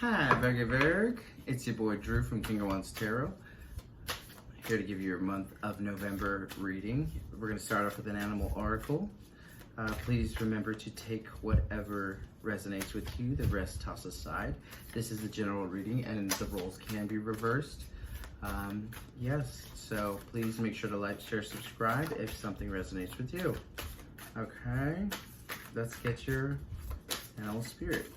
Hi, Virgo. It's your boy Drew from King of Wands Tarot. Here to give you your month of November reading. We're going to start off with an animal oracle. Please remember to take whatever resonates with you, the rest toss aside. This is the general reading and the roles can be reversed. Yes, so please make sure to like, share, subscribe if something resonates with you. Okay, let's get your animal spirit.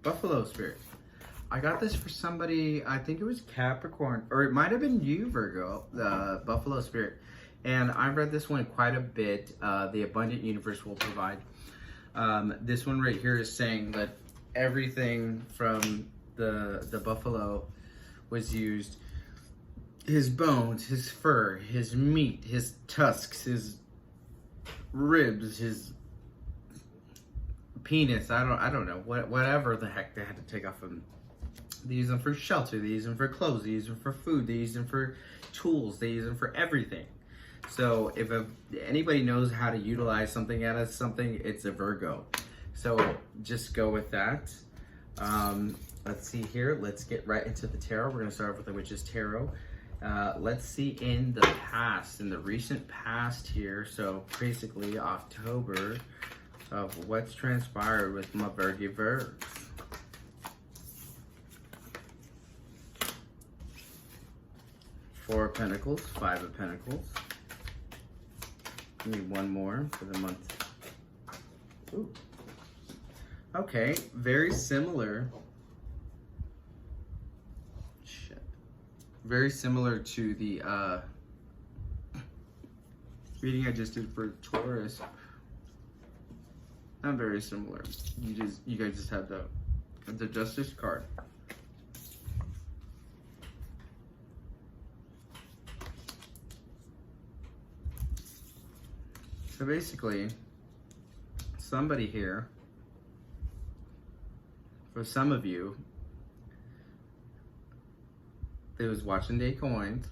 Buffalo spirit. I got this for somebody, I think it was Capricorn, or it might have been you, Virgo, the Buffalo spirit. And I read this one quite a bit. The abundant universe will provide. This one right here is saying that everything from the buffalo was used. His bones, his fur, his meat, his tusks, his ribs, his penis, I don't know, whatever the heck they had to take off of him. They use them for shelter, they use them for clothes, they use them for food, they use them for tools, they use them for everything. So if anybody knows how to utilize something out of something, it's a Virgo. So just go with that. Let's see here, let's get right into the tarot. We're gonna start off with the Witch's Tarot. Let's see in the past, in the recent past here, so basically October, of what's transpired with my Virgo. Four of Pentacles, Five of Pentacles. Need one more for the month. Ooh. Okay, very similar. Shit. Very similar to the reading I just did for Taurus. Not very similar. You guys just have the Justice card. So basically, somebody here, for some of you, they was watching Day Coins,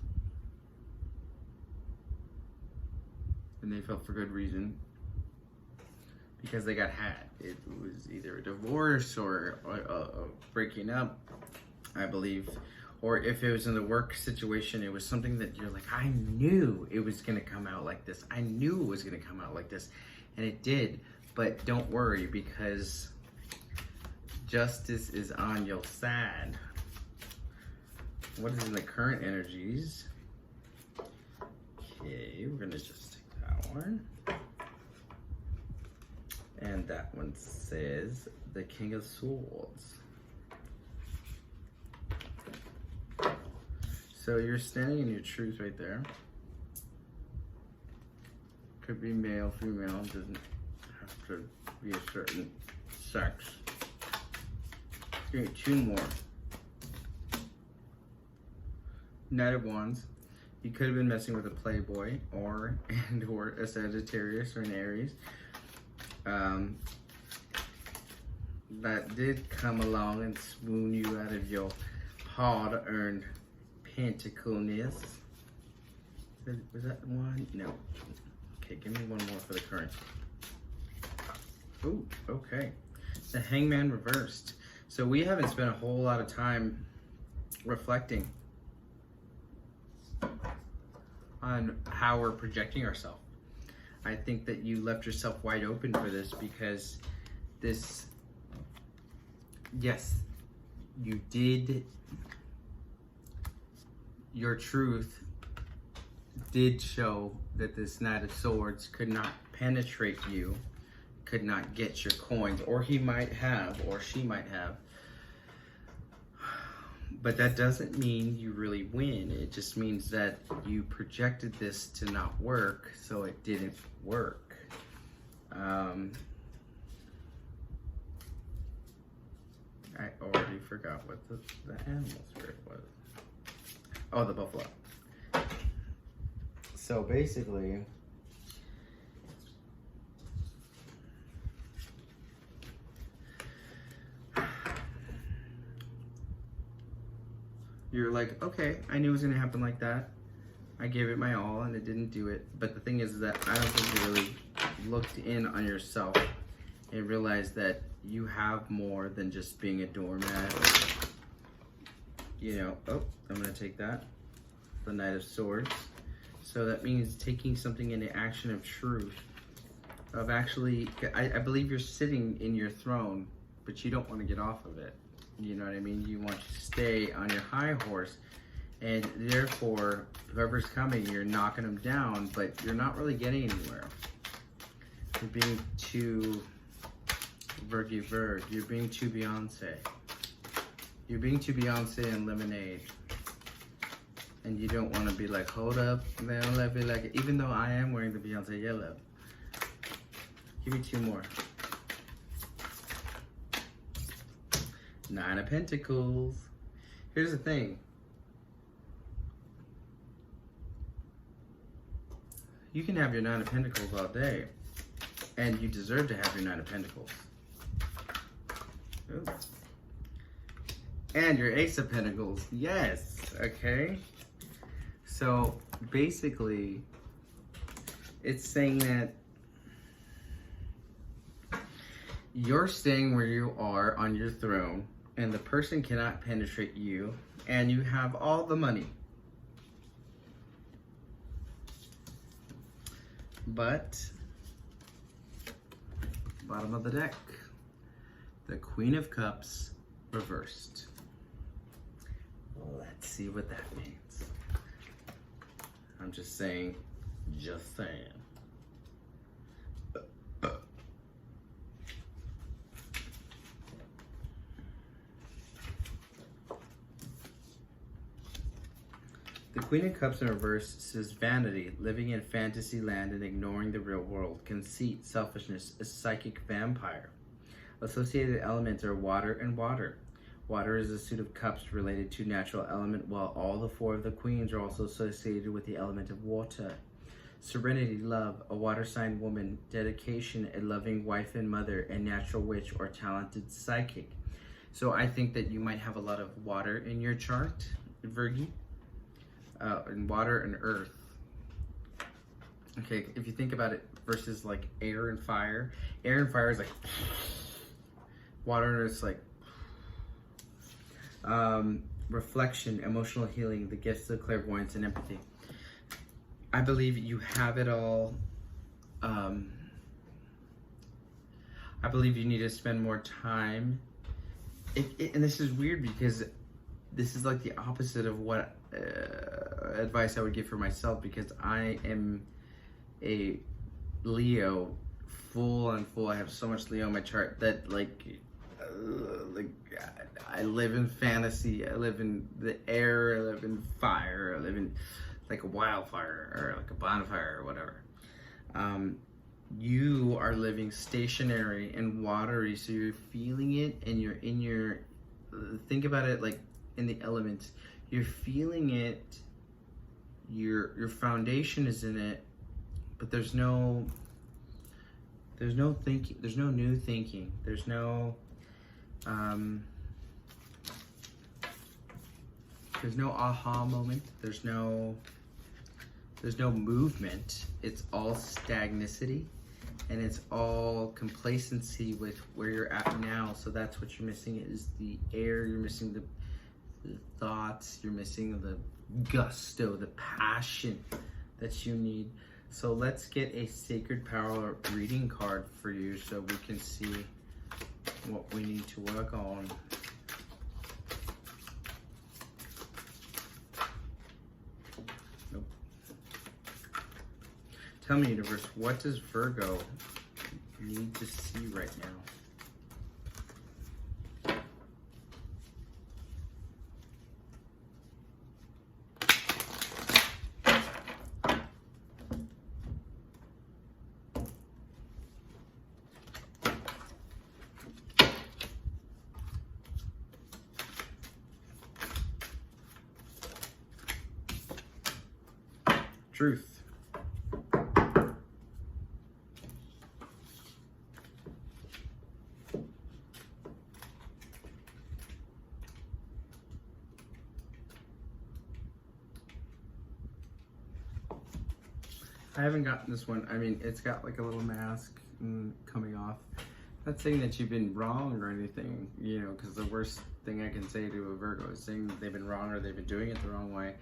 and they felt for good reason. Because they got had. It was either a divorce or a breaking up, I believe. Or if it was in the work situation, it was something that you're like, I knew it was gonna come out like this. I knew it was gonna come out like this. And it did. But don't worry, because justice is on your side. What is in the current energies? Okay, we're gonna just take that one. And that one says the King of Swords. So you're standing in your truth right there. Could be male, female, doesn't have to be a certain sex. Okay, two more. Knight of Wands. You could have been messing with a Playboy or a Sagittarius or an Aries. That did come along and swoon you out of your hard-earned pentacleness. Was that one? No. Okay, give me one more for the current. Ooh, okay. The Hangman reversed. So we haven't spent a whole lot of time reflecting on how we're projecting ourselves. I think that you left yourself wide open for this because this, yes, you did, your truth did show that this Knight of Swords could not penetrate you, could not get your coins, or he might have, or she might have. But that doesn't mean you really win. It just means that you projected this to not work, so it didn't work. I already forgot what the animal spirit was. Oh, the buffalo. So basically, you're like, okay, I knew it was gonna happen like that. I gave it my all and it didn't do it. But the thing is that I don't think you really looked in on yourself and realized that you have more than just being a doormat. You know, oh, I'm gonna take that. The Knight of Swords. So that means taking something into action of truth. Of actually, I believe you're sitting in your throne, but you don't want to get off of it. You know what I mean? You want to stay on your high horse, and therefore, whoever's coming, you're knocking them down, but you're not really getting anywhere. You're being too Virgo. You're being too Beyonce. You're being too Beyonce and Lemonade. And you don't want to be like, hold up, man, let me like it. Even though I am wearing the Beyonce yellow. Give me 2 more. 9 of Pentacles. Here's the thing. You can have your 9 of Pentacles all day, and you deserve to have your 9 of Pentacles. Ooh. And your Ace of Pentacles. Yes. Okay. So basically, it's saying that you're staying where you are on your throne, and the person cannot penetrate you, and you have all the money. But, bottom of the deck, the Queen of Cups reversed. Let's see what that means. I'm just saying, just saying. The Queen of Cups in reverse says vanity, living in fantasy land and ignoring the real world, conceit, selfishness, a psychic vampire. Associated elements are water and water. Water is a suit of cups related to natural element, while all the 4 of the queens are also associated with the element of water. Serenity, love, a water sign woman, dedication, a loving wife and mother, a natural witch or talented psychic. So I think that you might have a lot of water in your chart, Virgo. And water and earth. Okay, if you think about it versus like air and fire is like water and earth is like reflection, emotional healing, the gifts of clairvoyance and empathy. I believe you have it all. I believe you need to spend more time. And this is weird because this is like the opposite of what advice I would give for myself, because I am a Leo, full on full. I have so much Leo in my chart that like I live in fantasy. I live in the air. I live in fire. I live in like a wildfire or like a bonfire or whatever. You are living stationary and watery, so you're feeling it, and you're in your. Think about it like in the elements. You're feeling it. Your foundation is in it, but there's no thinking. There's no new thinking. There's no aha moment. There's no movement. It's all stagnicity, and it's all complacency with where you're at now. So that's what you're missing, is the air. You're missing the thoughts. You're missing the gusto, the passion that you need. So let's get a Sacred Power reading card for you so we can see what we need to work on. Nope. Tell me, universe, what does Virgo need to see right now? Truth. I haven't gotten this one. I mean, it's got like a little mask coming off. Not saying that you've been wrong or anything, you know, because the worst thing I can say to a Virgo is saying that they've been wrong or they've been doing it the wrong way.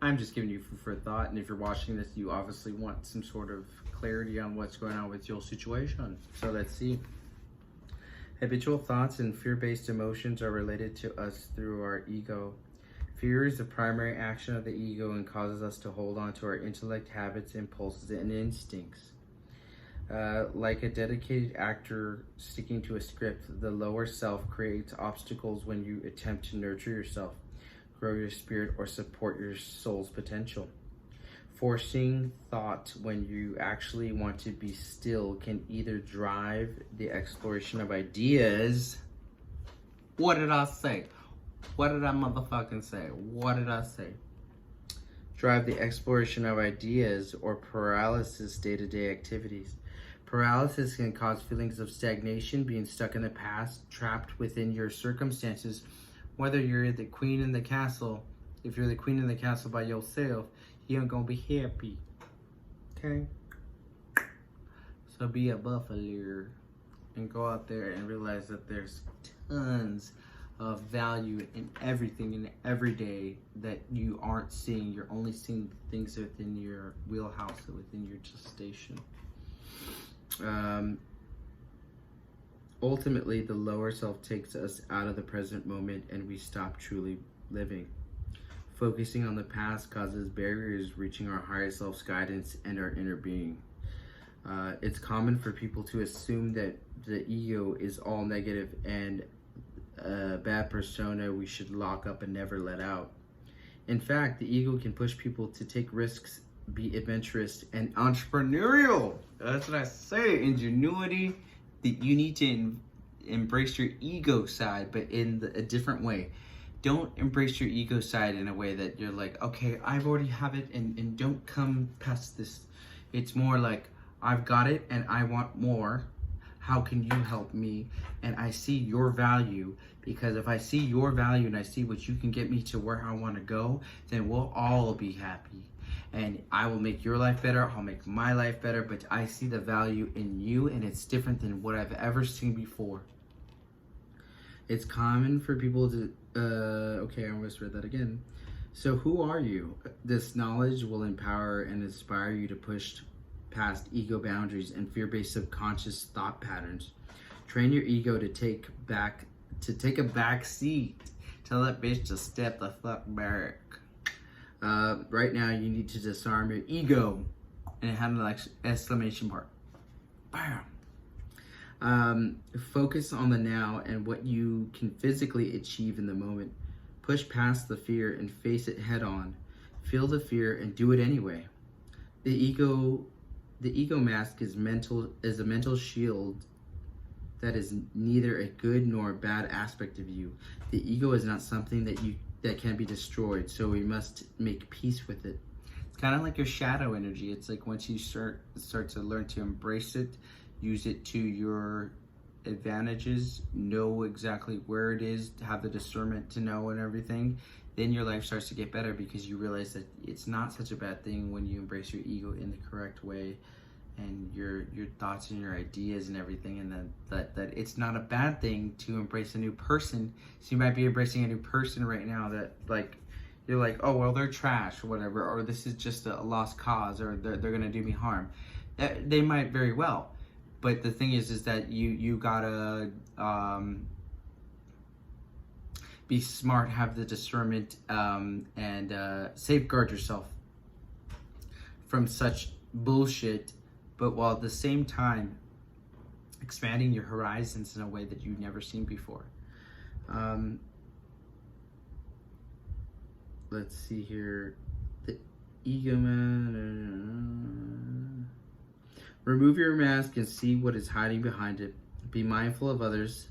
I'm just giving you food for thought, and if you're watching this, you obviously want some sort of clarity on what's going on with your situation. So let's see. Habitual thoughts and fear-based emotions are related to us through our ego. Fear is the primary action of the ego and causes us to hold on to our intellect, habits, impulses, and instincts. Like a dedicated actor sticking to a script, the lower self creates obstacles when you attempt to nurture yourself, grow your spirit, or support your soul's potential. Forcing thought when you actually want to be still can either drive the exploration of ideas. What did I say? What did I motherfucking say? What did I say? Drive the exploration of ideas or paralysis day-to-day activities. Paralysis can cause feelings of stagnation, being stuck in the past, trapped within your circumstances. Whether you're the queen in the castle, if you're the queen in the castle by yourself, you ain't gonna be happy. Okay? So be a buffalo and go out there and realize that there's tons of value in everything and every day that you aren't seeing. You're only seeing things within your wheelhouse or within your gestation. Ultimately, the lower self takes us out of the present moment and we stop truly living. Focusing on the past causes barriers reaching our higher self's guidance and our inner being. It's common for people to assume that the ego is all negative and a bad persona we should lock up and never let out. In fact, the ego can push people to take risks, be adventurous and entrepreneurial. That's what I say. Ingenuity. That you need to embrace your ego side, but in a different way. Don't embrace your ego side in a way that you're like, okay, I've already have it, and don't come past this. It's more like, I've got it and I want more. How can you help me? And I see your value, because if I see your value and I see what you can get me to where I want to go, then we'll all be happy. And I will make your life better, I'll make my life better, but I see the value in you, and it's different than what I've ever seen before. It's common for people to, okay, I almost read that again. So who are you? This knowledge will empower and inspire you to push past ego boundaries and fear-based subconscious thought patterns. Train your ego to take a back seat. Tell that bitch to step the fuck back. Right now, you need to disarm your ego and have an exclamation mark. Bam! Focus on the now and what you can physically achieve in the moment. Push past the fear and face it head on. Feel the fear and do it anyway. The ego mask is a mental shield that is neither a good nor a bad aspect of you. The ego is not something that can be destroyed, so we must make peace with it. It's kind of like your shadow energy. It's like once you start to learn to embrace it, use it to your advantages, know exactly where it is, have the discernment to know and everything, then your life starts to get better, because you realize that it's not such a bad thing when you embrace your ego in the correct way, and your thoughts and your ideas and everything, and that it's not a bad thing to embrace a new person. So you might be embracing a new person right now that, like, you're like, oh, well, they're trash or whatever, or this is just a lost cause, or they're gonna do me harm. They might very well, but the thing is that you gotta be smart, have the discernment, and safeguard yourself from such bullshit, but while at the same time expanding your horizons in a way that you've never seen before. Let's see here. The ego man. Remove your mask and see what is hiding behind it. Be mindful of others'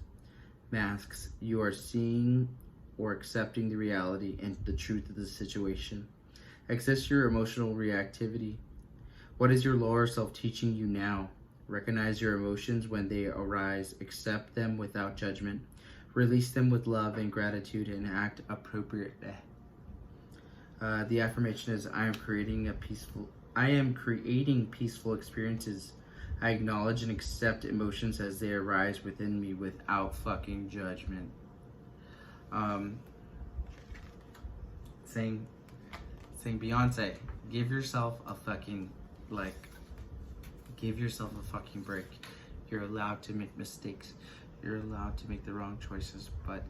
masks. You are seeing or accepting the reality and the truth of the situation. Access your emotional reactivity. What is your lower self teaching you now? Recognize your emotions when they arise. Accept them without judgment. Release them with love and gratitude, and act appropriately. The affirmation is, I I am creating peaceful experiences. I acknowledge and accept emotions as they arise within me without fucking judgment. Saying Beyonce, give yourself a fucking, give yourself a fucking break. You're allowed to make mistakes. You're allowed to make the wrong choices, but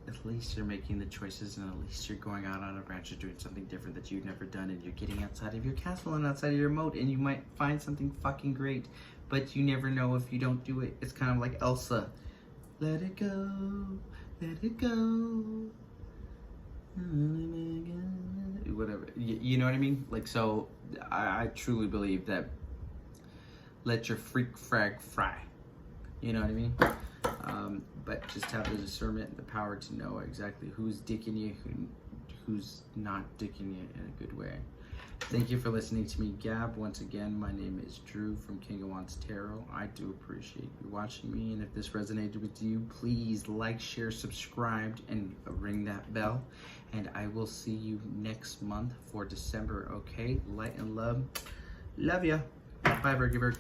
at least you're making the choices, and at least you're going out on adventures doing something different that you've never done, and you're getting outside of your castle and outside of your moat, and you might find something fucking great, but you never know if you don't do it. It's kind of like Elsa. Let it go, let it go. Whatever, you know what I mean? Like, so I truly believe that let your freak frag fry. You know what I mean? But just have the discernment and the power to know exactly who's dicking you, who's not dicking you in a good way. Thank you for listening to me gab. Once again, my name is Drew from King of Wands Tarot. I do appreciate you watching me, and if this resonated with you, please like, share, subscribe, and ring that bell. And I will see you next month for December, okay? Light and love. Love ya. Bye, Virgo.